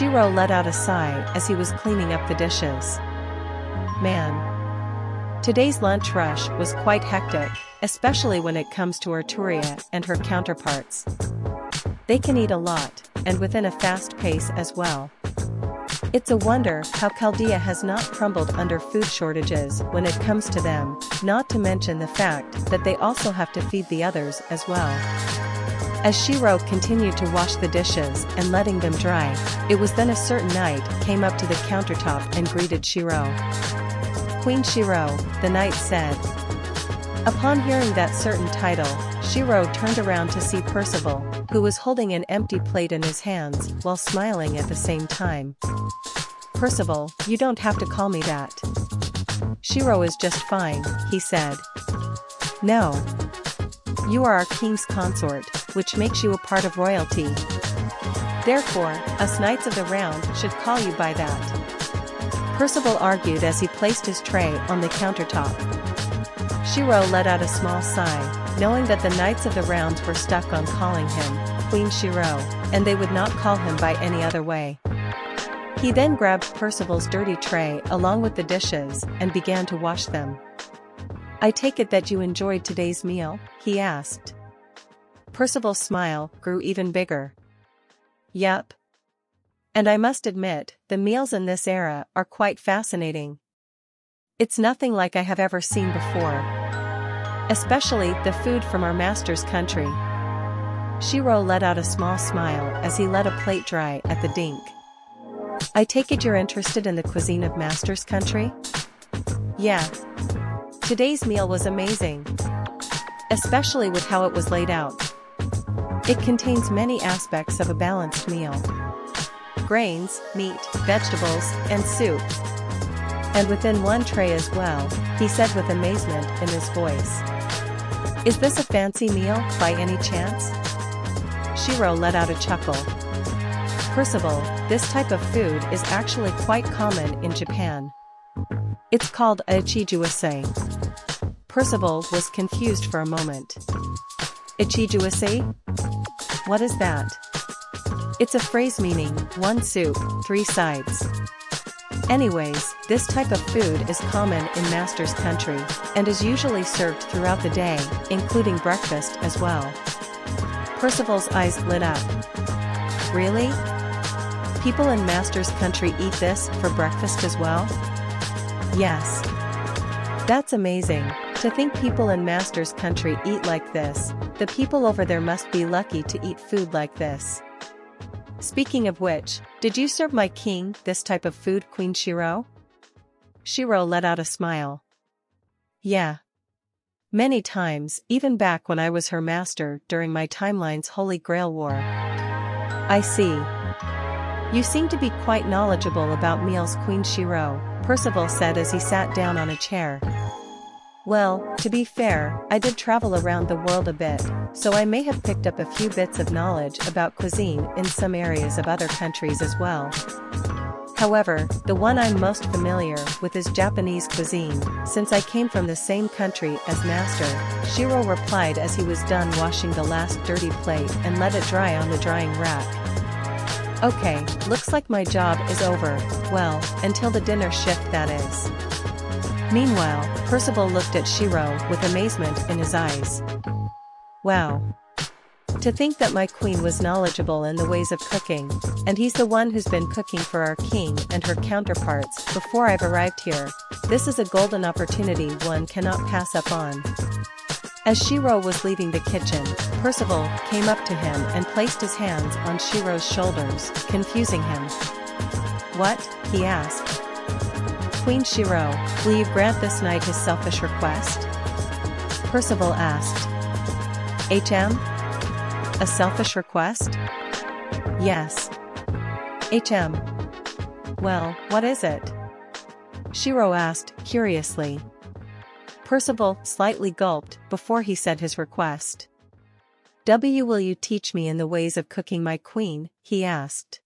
Shirou let out a sigh as he was cleaning up the dishes. Man. Today's lunch rush was quite hectic, especially when it comes to Arturia and her counterparts. They can eat a lot, and within a fast pace as well. It's a wonder how Chaldea has not crumbled under food shortages when it comes to them, not to mention the fact that they also have to feed the others as well. As Shirou continued to wash the dishes and letting them dry, it was then a certain knight came up to the countertop and greeted Shirou. "Queen Shirou," the knight said. Upon hearing that certain title, Shirou turned around to see Percival, who was holding an empty plate in his hands while smiling at the same time. "Percival, you don't have to call me that. Shirou is just fine," he said. "No. You are our king's consort, which makes you a part of royalty. Therefore, us knights of the round should call you by that," Percival argued as he placed his tray on the countertop. Shirou let out a small sigh, knowing that the knights of the rounds were stuck on calling him Queen Shirou, and they would not call him by any other way. He then grabbed Percival's dirty tray along with the dishes and began to wash them. "I take it that you enjoyed today's meal?" he asked. Percival's smile grew even bigger. "Yup. And I must admit, the meals in this era are quite fascinating. It's nothing like I have ever seen before. Especially the food from our master's country." Shirou let out a small smile as he let a plate dry at the dink. "I take it you're interested in the cuisine of master's country?" "Yeah. Today's meal was amazing. Especially with how it was laid out. It contains many aspects of a balanced meal. Grains, meat, vegetables, and soup. And within one tray as well," he said with amazement in his voice. "Is this a fancy meal, by any chance?" Shirou let out a chuckle. "Percival, this type of food is actually quite common in Japan. It's called a ichijuase." Percival was confused for a moment. "Ichijuase? What is that?" "It's a phrase meaning, one soup, three sides. Anyways, this type of food is common in master's country, and is usually served throughout the day, including breakfast as well." Percival's eyes lit up. "Really? People in master's country eat this for breakfast as well?" "Yes. That's amazing, to think people in master's country eat like this. The people over there must be lucky to eat food like this. Speaking of which, did you serve my king this type of food, Queen Shirou?" Shirou let out a smile. "Yeah. Many times, even back when I was her master during my timeline's Holy Grail War." "I see. You seem to be quite knowledgeable about meals, Queen Shirou," Percival said as he sat down on a chair. "Well, to be fair, I did travel around the world a bit, so I may have picked up a few bits of knowledge about cuisine in some areas of other countries as well. However, the one I'm most familiar with is Japanese cuisine, since I came from the same country as Master," Shirou replied as he was done washing the last dirty plate and let it dry on the drying rack. "Okay, looks like my job is over, well, until the dinner shift that is." Meanwhile, Percival looked at Shirou with amazement in his eyes. "Wow. To think that my queen was knowledgeable in the ways of cooking, and he's the one who's been cooking for our king and her counterparts before I've arrived here. This is a golden opportunity one cannot pass up on." As Shirou was leaving the kitchen, Percival came up to him and placed his hands on Shirou's shoulders, confusing him. "What?" he asked. "Queen Shirou, will you grant this knight his selfish request?" Percival asked. A selfish request?" "Yes." Well, what is it?" Shirou asked, curiously. Percival slightly gulped before he said his request. Will you teach me in the ways of cooking my queen?" he asked.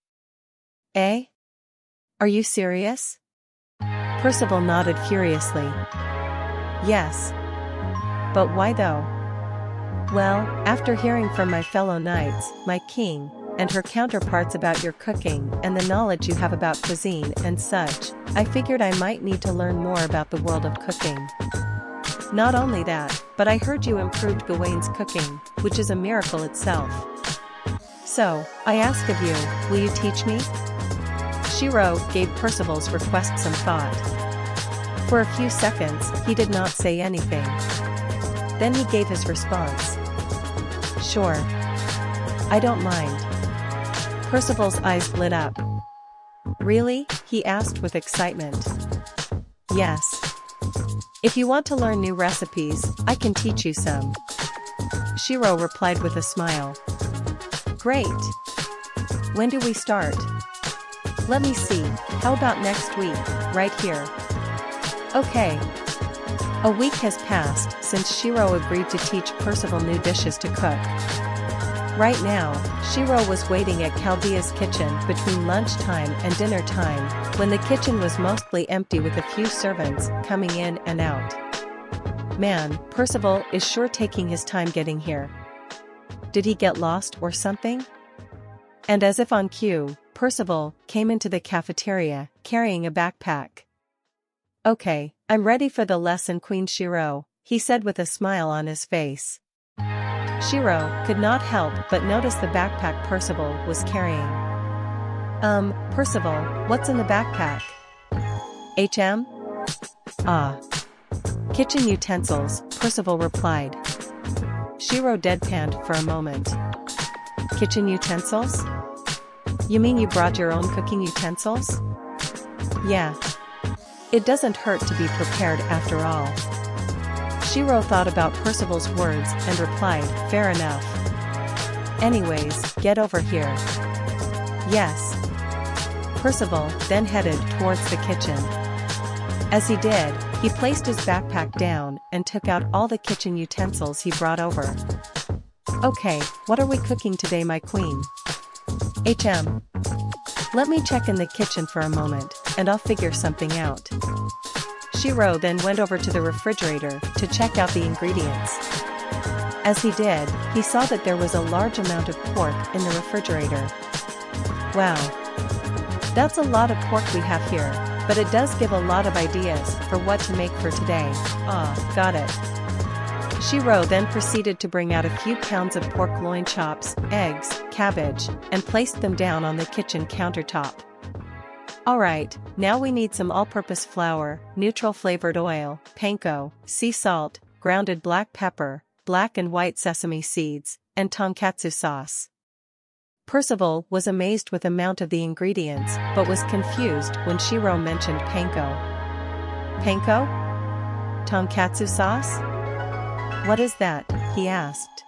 "Eh? Are you serious?" Percival nodded furiously. "Yes. But why though?" "Well, after hearing from my fellow knights, my king, and her counterparts about your cooking and the knowledge you have about cuisine and such, I figured I might need to learn more about the world of cooking. Not only that, but I heard you improved Gawain's cooking, which is a miracle itself. So, I ask of you, will you teach me? Shirou gave Percival's request some thought. For a few seconds, he did not say anything. Then he gave his response. Sure. I don't mind. Percival's eyes lit up. Really? He asked with excitement. Yes. If you want to learn new recipes, I can teach you some. Shirou replied with a smile. Great. When do we start? Let me see, how about next week, right here? Okay. A week has passed since Shirou agreed to teach Percival new dishes to cook. Right now, Shirou was waiting at Chaldea's kitchen between lunchtime and dinner time, when the kitchen was mostly empty with a few servants coming in and out. Man, Percival is sure taking his time getting here. Did he get lost or something? And as if on cue, Percival came into the cafeteria, carrying a backpack. Okay, I'm ready for the lesson, Queen Shirou, he said with a smile on his face. Shirou could not help but notice the backpack Percival was carrying. Percival, what's in the backpack? Ah. Kitchen utensils, Percival replied. Shirou deadpanned for a moment. Kitchen utensils? You mean you brought your own cooking utensils? Yeah. It doesn't hurt to be prepared after all. Shirou thought about Percival's words and replied, fair enough. Anyways, get over here. Yes. Percival then headed towards the kitchen. As he did, he placed his backpack down and took out all the kitchen utensils he brought over. Okay, what are we cooking today, my queen? Let me check in the kitchen for a moment, and I'll figure something out. Shirou then went over to the refrigerator to check out the ingredients. As he did, he saw that there was a large amount of pork in the refrigerator. Wow. That's a lot of pork we have here, but it does give a lot of ideas for what to make for today. Ah, got it. Shirou then proceeded to bring out a few pounds of pork loin chops, eggs, cabbage, and placed them down on the kitchen countertop. Alright, now we need some all-purpose flour, neutral flavored oil, panko, sea salt, grounded black pepper, black and white sesame seeds, and tonkatsu sauce. Percival was amazed with the amount of the ingredients, but was confused when Shirou mentioned panko. Panko? Tonkatsu sauce? What is that? He asked.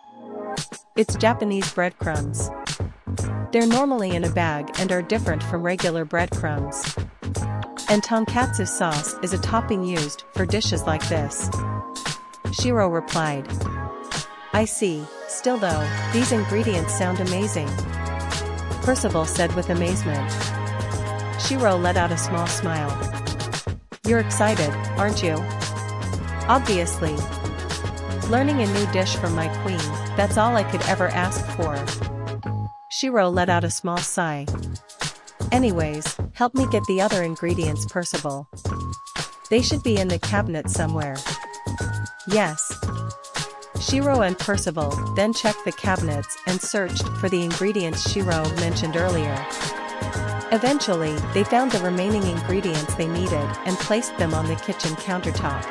It's Japanese breadcrumbs. They're normally in a bag and are different from regular breadcrumbs. And tonkatsu sauce is a topping used for dishes like this. Shirou replied. I see, still though, these ingredients sound amazing. Percival said with amazement. Shirou let out a small smile. You're excited, aren't you? Obviously. Learning a new dish from my queen, that's all I could ever ask for. Shirou let out a small sigh. Anyways, help me get the other ingredients, Percival. They should be in the cabinet somewhere. Yes. Shirou and Percival then checked the cabinets and searched for the ingredients Shirou mentioned earlier. Eventually, they found the remaining ingredients they needed and placed them on the kitchen countertop.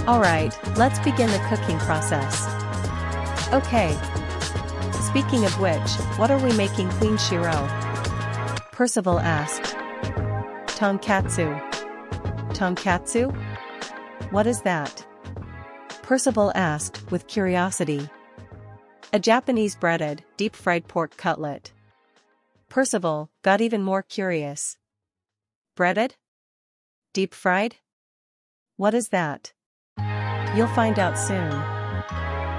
Alright, let's begin the cooking process. Okay. Speaking of which, what are we making, Queen Shirou? Percival asked. Tonkatsu. Tonkatsu? What is that? Percival asked with curiosity. A Japanese breaded, deep-fried pork cutlet. Percival got even more curious. Breaded? Deep-fried? What is that? You'll find out soon.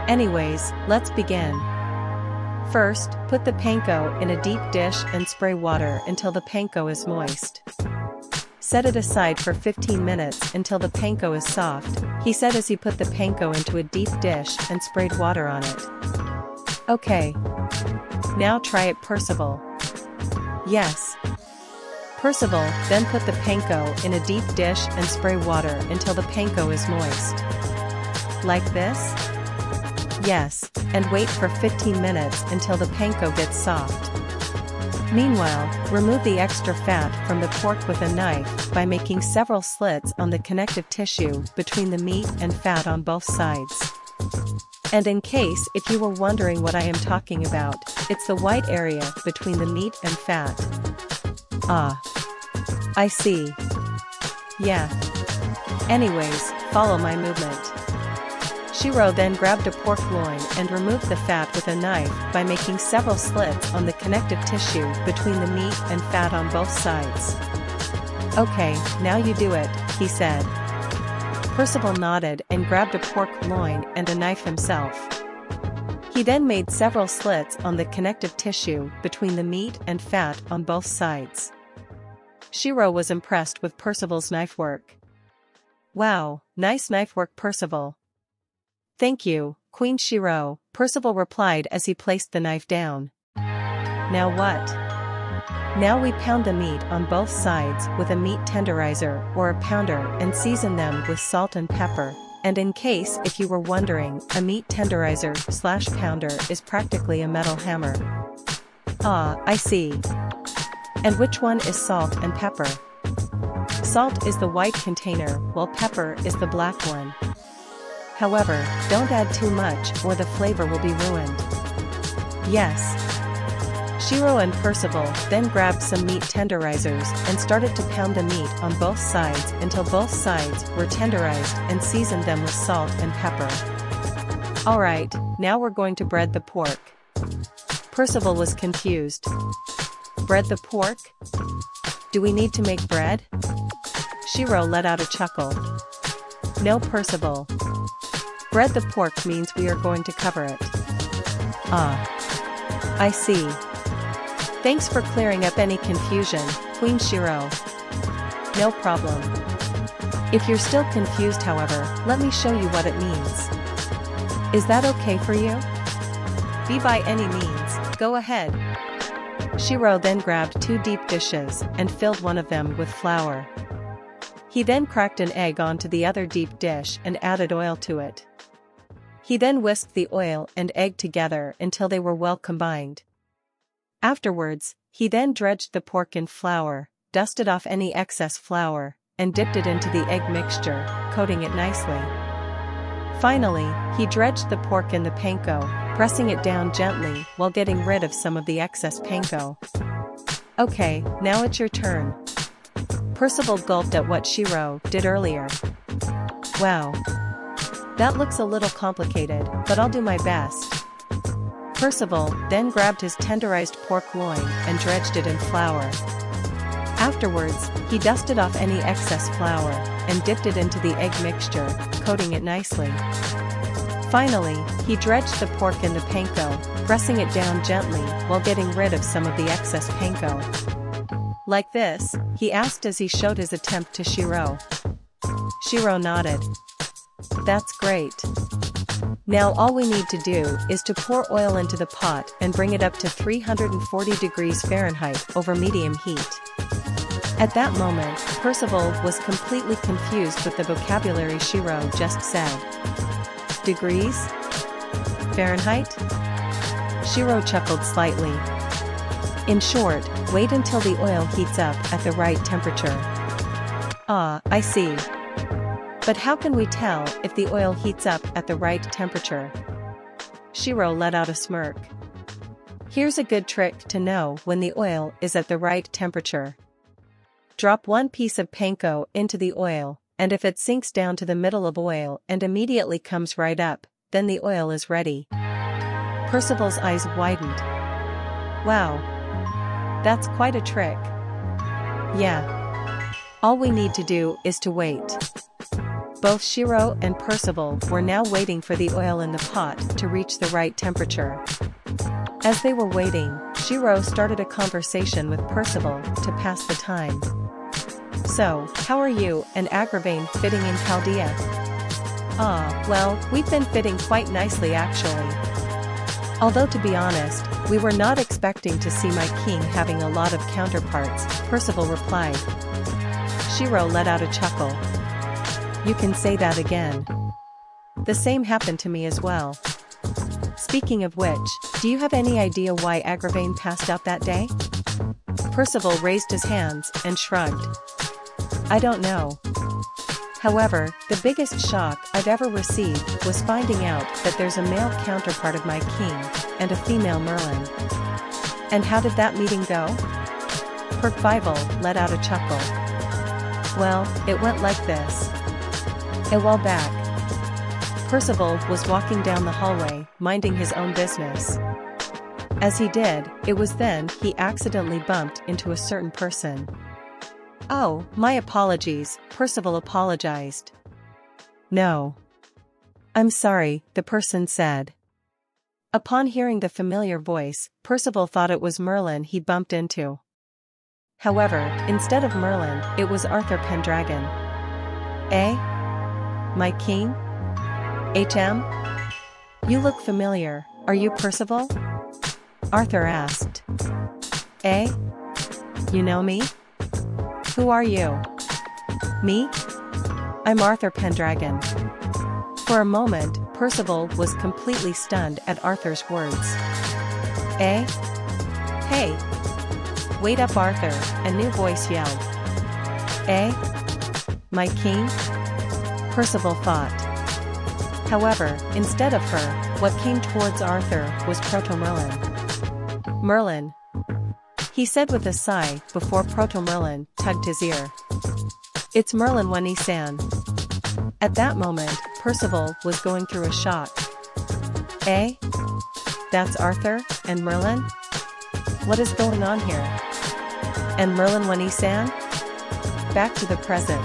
Anyways, let's begin. First, put the panko in a deep dish and spray water until the panko is moist. Set it aside for 15 minutes until the panko is soft, he said as he put the panko into a deep dish and sprayed water on it. Okay. Now try it, Percival. Yes. Percival then put the panko in a deep dish and spray water until the panko is moist. Like this? Yes, and wait for 15 minutes until the panko gets soft. Meanwhile, remove the extra fat from the pork with a knife by making several slits on the connective tissue between the meat and fat on both sides. And in case if you were wondering what I am talking about, it's the white area between the meat and fat. Ah. I see. Yeah. Anyways, follow my movement. Shirou then grabbed a pork loin and removed the fat with a knife by making several slits on the connective tissue between the meat and fat on both sides. Okay, now you do it, he said. Percival nodded and grabbed a pork loin and a knife himself. He then made several slits on the connective tissue between the meat and fat on both sides. Shirou was impressed with Percival's knife work. Wow, nice knife work, Percival. Thank you, Queen Shirou, Percival replied as he placed the knife down. Now what? Now we pound the meat on both sides with a meat tenderizer or a pounder and season them with salt and pepper. And in case if you were wondering, a meat tenderizer/pounder is practically a metal hammer. Ah, I see. And which one is salt and pepper? Salt is the white container, while pepper is the black one. However, don't add too much or the flavor will be ruined. Yes. Shirou and Percival then grabbed some meat tenderizers and started to pound the meat on both sides until both sides were tenderized and seasoned them with salt and pepper. Alright, now we're going to bread the pork. Percival was confused. Bread the pork? Do we need to make bread? Shirou let out a chuckle. No, Percival. Bread the pork means we are going to cover it. Ah. I see. Thanks for clearing up any confusion, Queen Shirou. No problem. If you're still confused, however, let me show you what it means. Is that okay for you? Be by any means, go ahead. Shirou then grabbed 2 deep dishes and filled one of them with flour. He then cracked an egg onto the other deep dish and added oil to it. He then whisked the oil and egg together until they were well combined. Afterwards, he then dredged the pork in flour, dusted off any excess flour, and dipped it into the egg mixture, coating it nicely. Finally, he dredged the pork in the panko, pressing it down gently while getting rid of some of the excess panko. Okay, now it's your turn. Percival gulped at what Shirou did earlier. Wow. That looks a little complicated, but I'll do my best. Percival then grabbed his tenderized pork loin and dredged it in flour. Afterwards, he dusted off any excess flour and dipped it into the egg mixture, coating it nicely. Finally, he dredged the pork in the panko, pressing it down gently while getting rid of some of the excess panko. Like this, he asked as he showed his attempt to Shirou. Shirou nodded. That's great. Now all we need to do is to pour oil into the pot and bring it up to 340 degrees Fahrenheit over medium heat. At that moment, Percival was completely confused with the vocabulary Shirou just said. Degrees? Fahrenheit? Shirou chuckled slightly. In short, wait until the oil heats up at the right temperature. Ah, I see. But how can we tell if the oil heats up at the right temperature? Shirou let out a smirk. Here's a good trick to know when the oil is at the right temperature. Drop 1 piece of panko into the oil, and if it sinks down to the middle of oil and immediately comes right up, then the oil is ready. Percival's eyes widened. Wow. That's quite a trick. Yeah. All we need to do is to wait. Both Shirou and Percival were now waiting for the oil in the pot to reach the right temperature. As they were waiting, Shirou started a conversation with Percival to pass the time. So, how are you and Agravain fitting in Chaldea? Ah, well, we've been fitting quite nicely actually. Although to be honest, we were not expecting to see my king having a lot of counterparts, Percival replied. Shirou let out a chuckle. You can say that again. The same happened to me as well. Speaking of which, do you have any idea why Agravain passed out that day? Percival raised his hands and shrugged. I don't know. However, the biggest shock I've ever received was finding out that there's a male counterpart of my king, and a female Merlin. And how did that meeting go? Percival let out a chuckle. Well, it went like this. A while back, Percival was walking down the hallway, minding his own business. As he did, it was then he accidentally bumped into a certain person. Oh, my apologies, Percival apologized. No. I'm sorry, the person said. Upon hearing the familiar voice, Percival thought it was Merlin he bumped into. However, instead of Merlin, it was Arthur Pendragon. Eh? My king? HM? You look familiar, are you Percival? Arthur asked. Eh? You know me? Who are you? Me? I'm Arthur Pendragon. For a moment, Percival was completely stunned at Arthur's words. Eh? Hey! Wait up, Arthur, a new voice yelled. Eh? My king? Percival thought. However, instead of her, what came towards Arthur was Proto-Merlin. Merlin. He said with a sigh before Proto-Merlin tugged his ear. It's Merlin Wenny-san. At that moment, Percival was going through a shock. Eh? That's Arthur and Merlin? What is going on here? And Merlin Wenny-san? Back to the present.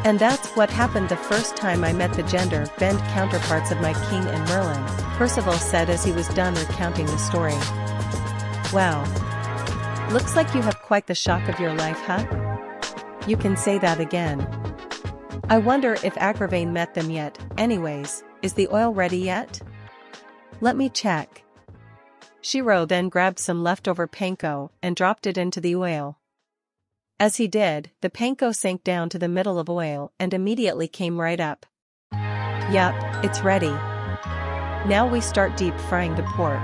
And that's what happened the first time I met the gender-bent counterparts of my king and Merlin, Percival said as he was done recounting the story. Wow. Looks like you have quite the shock of your life, huh? You can say that again. I wonder if Agravain met them yet. Anyways, is the oil ready yet? Let me check. Shirou then grabbed some leftover panko and dropped it into the oil. As he did, the panko sank down to the middle of oil and immediately came right up. Yup, it's ready. Now we start deep frying the pork.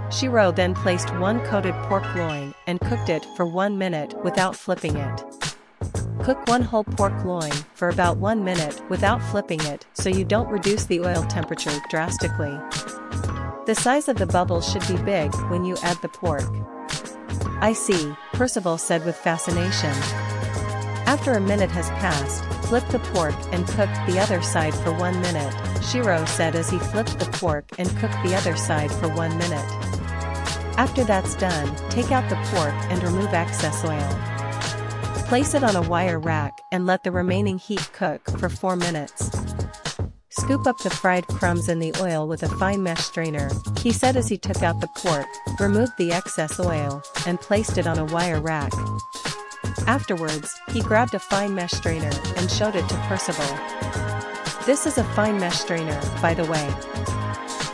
Shirou then placed one coated pork loin and cooked it for 1 minute without flipping it. Cook one whole pork loin for about 1 minute without flipping it so you don't reduce the oil temperature drastically. The size of the bubbles should be big when you add the pork. I see, Percival said with fascination. After a minute has passed, flip the pork and cook the other side for 1 minute, Shirou said as he flipped the pork and cooked the other side for 1 minute. After that's done, take out the pork and remove excess oil. Place it on a wire rack and let the remaining heat cook for 4 minutes. Scoop up the fried crumbs in the oil with a fine mesh strainer, he said as he took out the pork, removed the excess oil, and placed it on a wire rack. Afterwards, he grabbed a fine mesh strainer and showed it to Percival. This is a fine mesh strainer, by the way.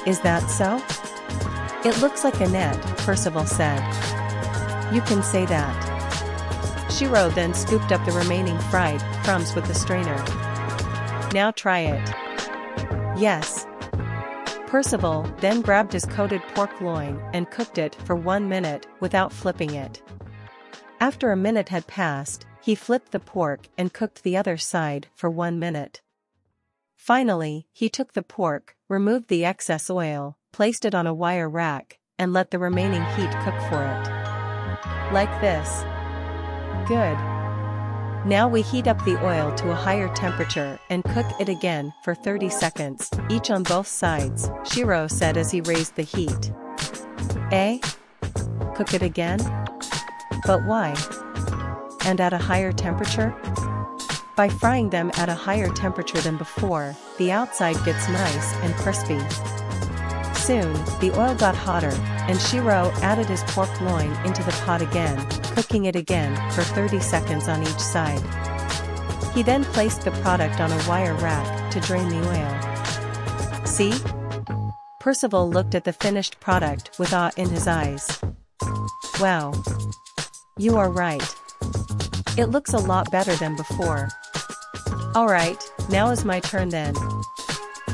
Is that so? It looks like a net, Percival said. You can say that. Shirou then scooped up the remaining fried crumbs with the strainer. Now try it. Yes. Percival then grabbed his coated pork loin and cooked it for 1 minute without flipping it. After a minute had passed, he flipped the pork and cooked the other side for 1 minute. Finally, he took the pork, removed the excess oil, placed it on a wire rack, and let the remaining heat cook for it. Like this. Good. Now we heat up the oil to a higher temperature and cook it again for 30 seconds, each on both sides, Shirou said as he raised the heat. Eh? Cook it again? But why? And at a higher temperature? By frying them at a higher temperature than before, the outside gets nice and crispy. Soon, the oil got hotter, and Shirou added his pork loin into the pot again, cooking it again for 30 seconds on each side. He then placed the product on a wire rack to drain the oil. See? Percival looked at the finished product with awe in his eyes. Wow. You are right. It looks a lot better than before. Alright, now is my turn then.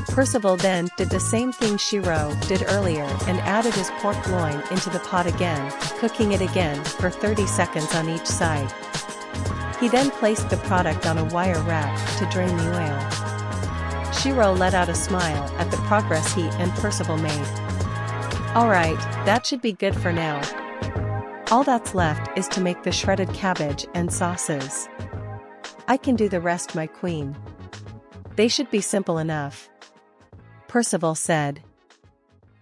Percival then did the same thing Shirou did earlier and added his pork loin into the pot again, cooking it again for 30 seconds on each side. He then placed the product on a wire rack to drain the oil. Shirou let out a smile at the progress he and Percival made. Alright, that should be good for now. All that's left is to make the shredded cabbage and sauces. I can do the rest, my queen. They should be simple enough, Percival said.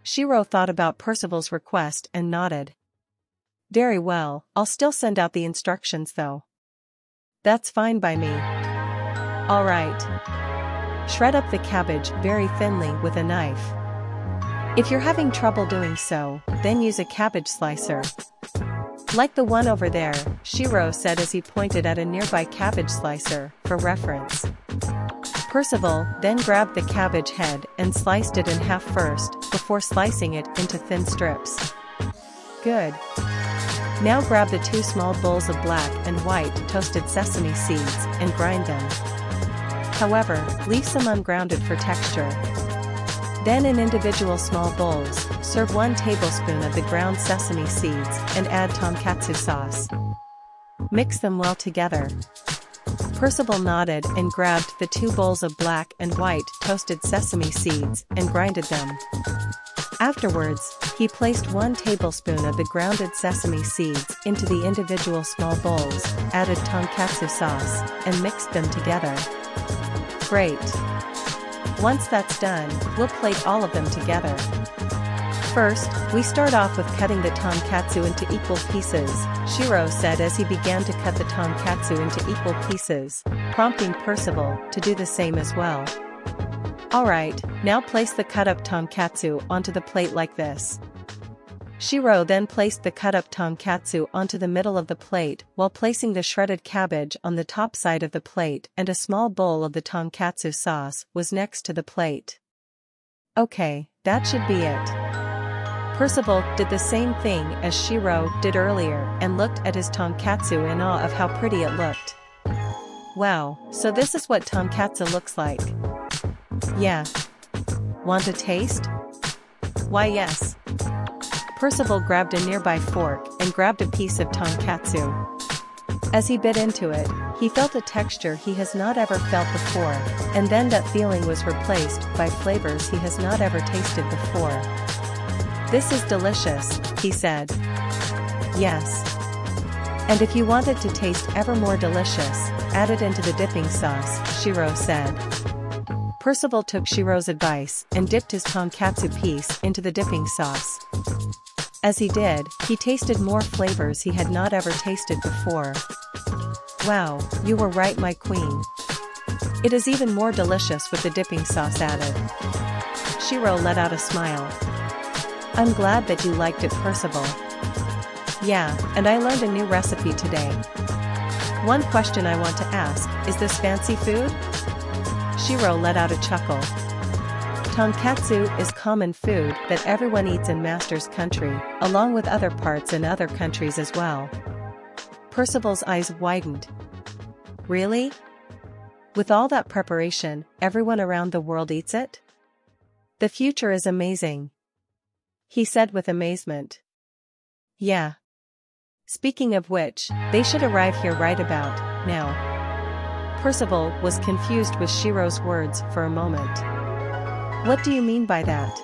Shirou thought about Percival's request and nodded. Very well, I'll still send out the instructions though. That's fine by me. Alright. Shred up the cabbage very thinly with a knife. If you're having trouble doing so, then use a cabbage slicer. Like the one over there, Shirou said as he pointed at a nearby cabbage slicer, for reference. Percival then grabbed the cabbage head and sliced it in half first, before slicing it into thin strips. Good. Now grab the 2 small bowls of black and white toasted sesame seeds and grind them. However, leave some ungrounded for texture. Then in individual small bowls, serve 1 tablespoon of the ground sesame seeds and add tonkatsu sauce. Mix them well together. Percival nodded and grabbed the 2 bowls of black and white toasted sesame seeds and grinded them. Afterwards, he placed 1 tablespoon of the grounded sesame seeds into the individual small bowls, added tonkatsu sauce, and mixed them together. Great. Once that's done, we'll plate all of them together. First, we start off with cutting the tonkatsu into equal pieces, Shirou said as he began to cut the tonkatsu into equal pieces, prompting Percival to do the same as well. Alright, now place the cut-up tonkatsu onto the plate like this. Shirou then placed the cut-up tonkatsu onto the middle of the plate while placing the shredded cabbage on the top side of the plate, and a small bowl of the tonkatsu sauce was next to the plate. Okay, that should be it. Percival did the same thing as Shirou did earlier and looked at his tonkatsu in awe of how pretty it looked. Wow, so this is what tonkatsu looks like. Yeah. Want a taste? Why yes. Percival grabbed a nearby fork and grabbed a piece of tonkatsu. As he bit into it, he felt a texture he has not ever felt before, and then that feeling was replaced by flavors he has not ever tasted before. This is delicious, he said. Yes. And if you want it to taste ever more delicious, add it into the dipping sauce, Shirou said. Percival took Shirou's advice and dipped his tonkatsu piece into the dipping sauce. As he did, he tasted more flavors he had not ever tasted before. Wow, you were right, my queen. It is even more delicious with the dipping sauce added. Shirou let out a smile. I'm glad that you liked it, Percival. Yeah, and I learned a new recipe today. One question I want to ask, is this fancy food? Shirou let out a chuckle. Tonkatsu is common food that everyone eats in Master's country, along with other parts in other countries as well. Percival's eyes widened. Really? With all that preparation, everyone around the world eats it? The future is amazing, he said with amazement. Yeah. Speaking of which, they should arrive here right about now. Percival was confused with Shirou's words for a moment. What do you mean by that?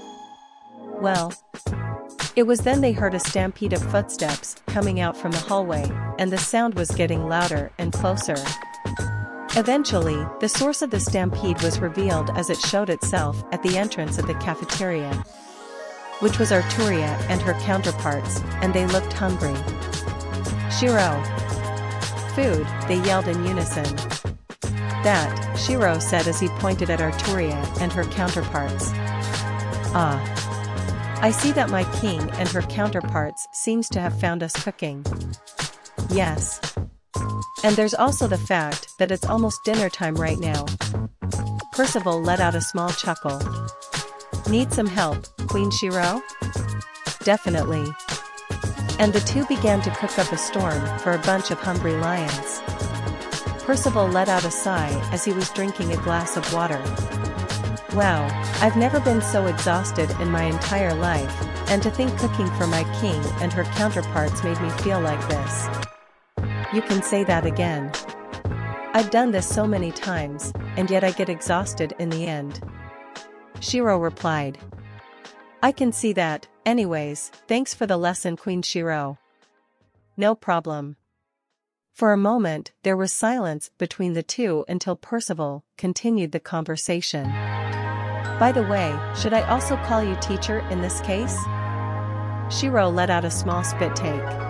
Well, it was then they heard a stampede of footsteps coming out from the hallway, and the sound was getting louder and closer. Eventually, the source of the stampede was revealed as it showed itself at the entrance of the cafeteria, which was Arturia and her counterparts, and they looked hungry. Shirou. Food, they yelled in unison. That, Shirou said as he pointed at Arturia and her counterparts. Ah. I see that my king and her counterparts seems to have found us cooking. Yes. And there's also the fact that it's almost dinner time right now. Percival let out a small chuckle. Need some help, Queen Shirou? Definitely. And the two began to cook up a storm for a bunch of hungry lions. Percival let out a sigh as he was drinking a glass of water. Wow, I've never been so exhausted in my entire life, and to think cooking for my king and her counterparts made me feel like this. You can say that again. I've done this so many times, and yet I get exhausted in the end. Shirou replied. I can see that. Anyways, thanks for the lesson, Queen Shirou. No problem. For a moment, there was silence between the two until Percival continued the conversation. By the way, should I also call you teacher in this case? Shirou let out a small spit take.